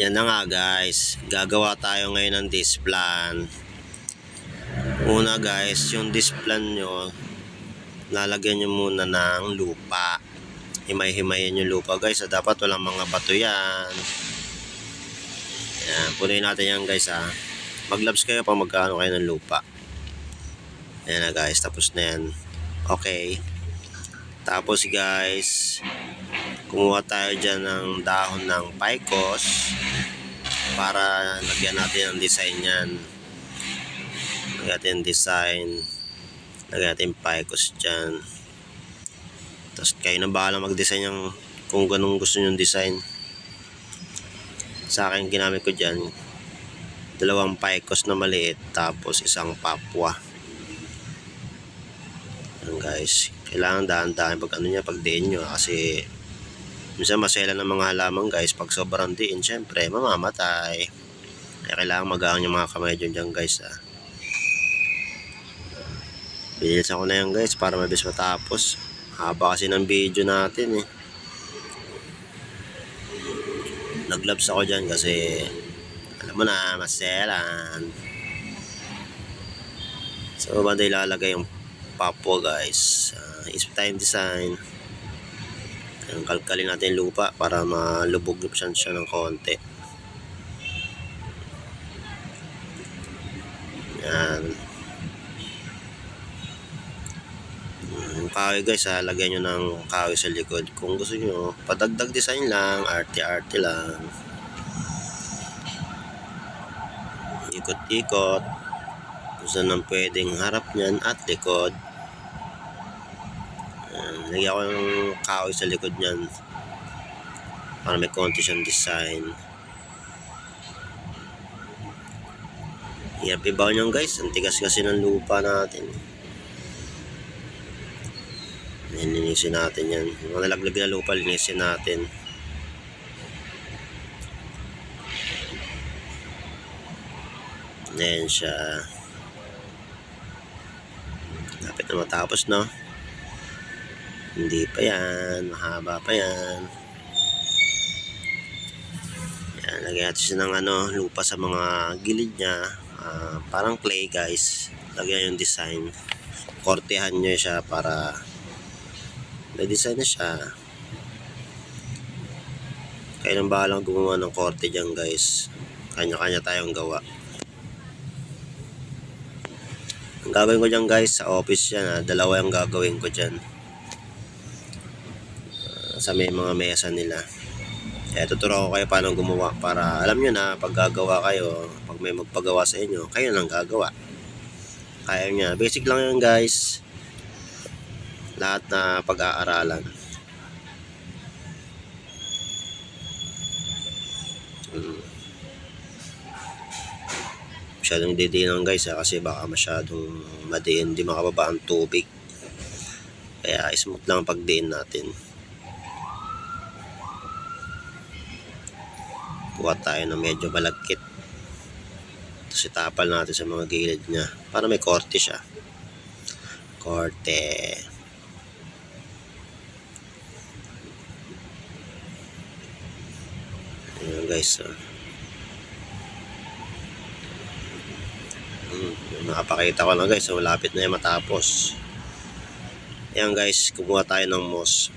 Yan na nga guys, gagawa tayo ngayon ng displan. Una guys, yung displan nyo, lalagyan nyo muna ng lupa. Himay-himayin yung lupa guys, dapat walang mga bato yan. Yan, punuin natin yan guys ha. Mag-gloves kayo pag magkano kayo ng lupa. Yan na guys, tapos na yan. Okay. Tapos guys, kumuha tayo dyan ng dahon ng Picos para lagyan natin ang design yan. Lagyan natin design, lagyan natin Picos dyan. Tapos kayo na bahala mag-design yung kung ganun gusto nyo design. Sa akin ginamit ko dyan 2 Picos na maliit tapos 1 Papua. Yan guys, kailangan dahan-dahan pag ano niya, pag diin nyo kasi minsan masela ng mga halaman guys. Pag sobrang diin, syempre mamamatay. Kaya kailangan magaang yung mga kamay dyan guys ha. Bilisan ko na yan guys para mabilis matapos. Haba kasi ng video natin eh. Nag-gloves ako dyan kasi alam mo na, maselan. So banda ilalagay yung Papua guys. Time design. Kalkalin natin yung lupa para malubog siya ng konti. Yan. Yung kahoy guys ha, lagyan nyo ng kahoy sa likod. Kung gusto nyo, padagdag design lang, arte-arte lang. Ikot-ikot. Kung saan nang pwedeng harap nyan at likod. Lagyan ko ng kahoy sa likod nyan para may konti siyang design. Hirap ibaw nyan guys, ang tigas kasi ng lupa natin. Linisin natin yan. Yung mga nalaglag na lupa, linisin natin. Ayan siya. Lapit na matapos no. Hindi pa yan, mahaba pa yan. Yan, lagyan natin siya ng lupa sa mga gilid niya. Parang clay guys. Lagyan yung design. Kortehan nyo siya para may design na siya. Kayo nang bahalang gumawa ng korte dyan guys. Kanya-kanya tayong gawa. Ang gagawin ko dyan guys, sa office yan 2 yung gagawin ko dyan. Sa may mga mesa nila. Kaya tuturo ko kayo paano gumawa para alam nyo na pag gagawa kayo, pag may magpagawa sa inyo, kayo lang gagawa. Kaya nyo, basic lang yan guys. Lahat na pag-aaralan. Masyadong didiinan guys kasi baka masyadong madiin, di makababa ang tubig. Kaya smooth lang pagdiin natin. Kuha tayo na medyo malagkit. Tapos itapal natin sa mga gilid niya para may korte siya. Korte. Ayan guys. Nakapakita ko na guys. Malapit na yung matapos. Ayan guys. Kumuha tayo ng moss.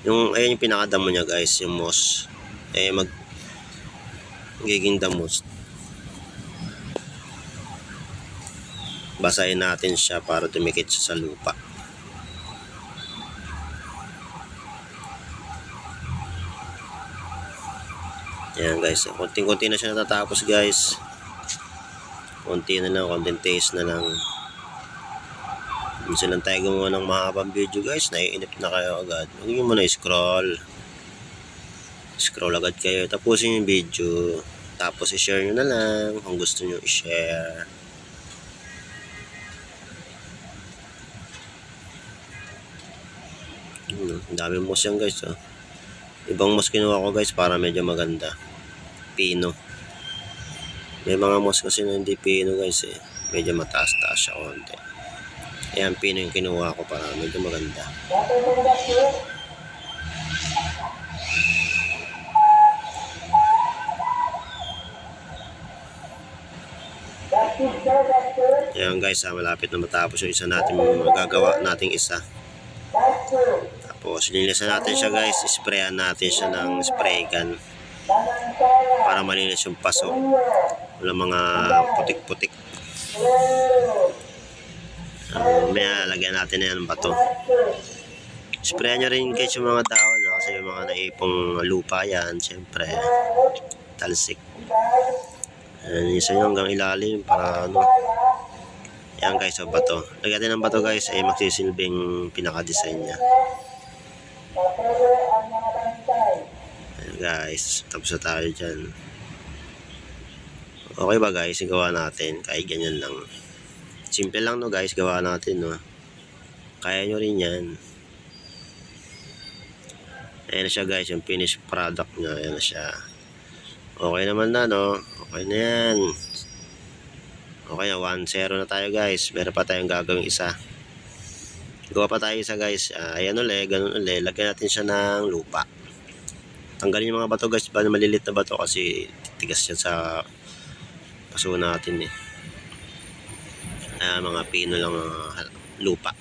Ayan yung pinakadamo niya guys. Yung moss. Magiging damos. Basahin natin siya para tumikit siya sa lupa. Ayan guys, konting-konti na siya natatapos guys. Konti na lang, konting taste na lang. Minsan lang tayo gumawa ng mahabang video guys, naiinip na kayo agad. Huwag nyo muna scroll agad kayo, tapusin yung video. Tapos i-share nyo na lang kung gusto nyo i-share. Ang dami moss yan guys. Ibang moss kinuha ko guys para medyo maganda. Pino. May mga moss kasi na hindi pino guys eh. Medyo mataas-taas siya konti. Ayan, pino yung kinuha ko para medyo maganda. Ayan guys, malapit na matapos yung isa natin magagawa nating isa. Tapos linisan natin siya guys, sprayan natin siya ng spray gun para malinis yung paso. Wala mga putik-putik. Maya lagyan natin na yan ng bato. Sprayan nyo rin guys yung mga dahon kasi yung mga naipong lupa yan, syempre talsik. Linisan nyo hanggang ilalim para ano. Yan guys, so bato. Lagyan natin ng bato guys ay magsisilbing pinaka-design niya. Ayan guys, tapos na tayo dyan. Okay ba guys, gawa natin kahit ganyan lang. Simple lang no guys, gawa natin no. Kaya nyo rin yan. Ayan na siya guys, yung finished product niya. Ayan na siya. Okay naman na no. Okay na yan. Okay na, 1-0 na tayo guys. Meron pa tayong gagawin isa. Gawa pa tayo isa guys. Ayan ulit, ganun ulit. Lagyan natin siya ng lupa. Tanggalin yung mga bato guys. Malilit na bato kasi titigas yan sa paso natin eh. Mga pino lang lupa.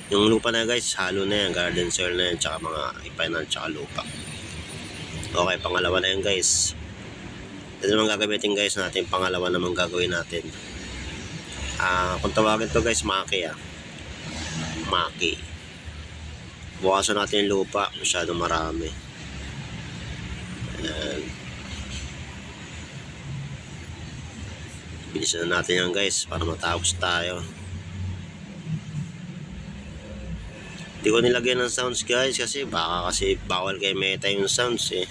Yung lupa na guys, halo na yan. Garden soil na yan. Tsaka mga ipanan tsaka lupa. Okay, pangalawa na yan guys. Ito naman gagamitin guys natin, pangalawa naman gagawin natin. Kung tawagin to guys, maki maki. Bukasan natin yung lupa, masyadong marami. Ayan. Bilisan na natin yan guys para matapos tayo. Hindi ko nilagyan ng sounds guys kasi bawal kay Meta yung sounds eh.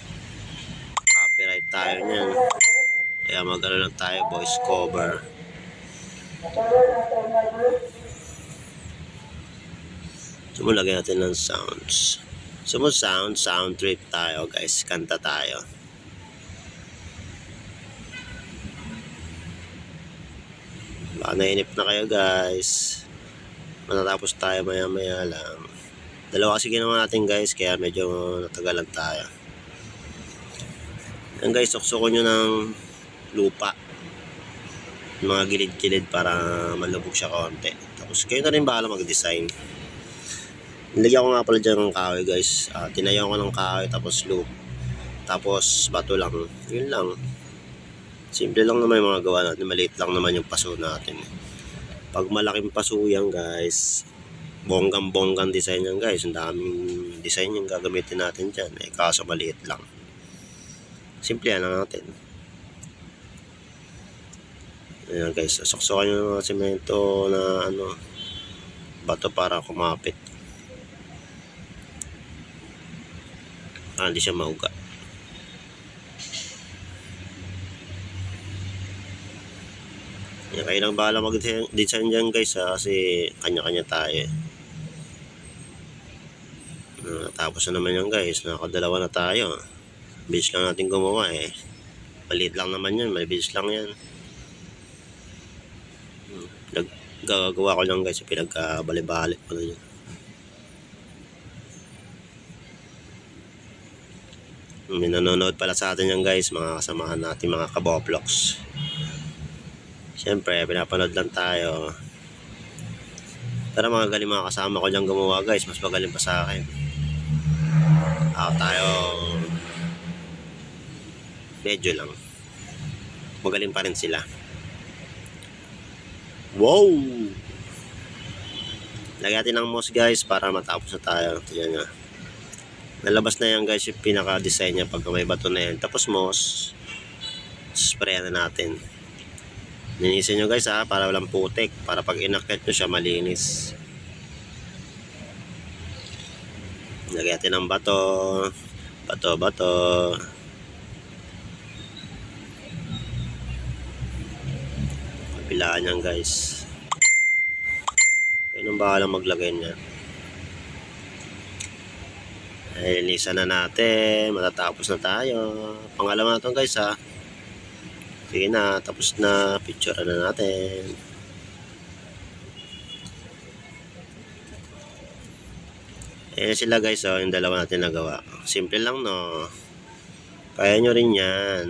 Copyright tayo niyan. Kaya magano lang tayo, voice cover. Lagyan natin ng sounds. Sound trip tayo guys. Kanta tayo. Baka nainip na kayo guys. Matatapos tayo maya lang. Dalawa kasi ginawa natin guys, kaya medyo natagalan tayo. Yan guys, suksukon nyo ng lupa, mga gilid-gilid para malubog siya konti. Tapos kayo na rin bahala mag-design. Nilagyan ko nga pala dyan ng kahoy guys. Tinayaw ko ng kahoy tapos loop, tapos bato lang. Yun lang. Simple lang naman yung mga gawa natin. Maliit lang naman yung paso natin. Pag malaking paso yan guys, bonggang design yan guys. Ang daming design yung gagamitin natin dyan. Kaso maliit lang. Simple yan lang natin. Ayan guys, sasaksakan nyo ng semento na bato para kumapit. Hindi siya mauga. Yan, kayo lang bahala mag-design dyan guys kasi kanya-kanya tayo. Tapos na naman yan guys, nakadalawa na tayo. Bilis lang natin gumawa eh. Maliit lang naman yan, mabilis lang yan. Gagawa ko lang guys, pinagkabali-bali ko na yun. May nanonood pala sa atin yan guys, mga kasamahan natin, mga kaboblox. Siyempre, pinapanood lang tayo. Pero mga galing mga kasama ko dyan gumawa guys, mas magaling pa sa akin. Tayo medyo lang. Magaling pa rin sila. Wow! Lagyan natin ng moss guys para matapos na tayo. Tignan nyo. Nalabas na yan guys yung pinaka-design niya pag may bato na yan. Tapos moss, sprayan na natin. Linisin nyo guys para walang putik. Para pag inakit nyo siya malinis. Lagyan natin ng bato. Bato. Kapilaan yan guys. Kayo nang bahala maglagay niyan. Linisan na natin. Matatapos na tayo. Pangalawa na ito guys ha. Sige na, tapos na. Picture na natin. Ayan sila guys, yung dalawa natin nagawa. Simple lang no. Kaya nyo rin yan.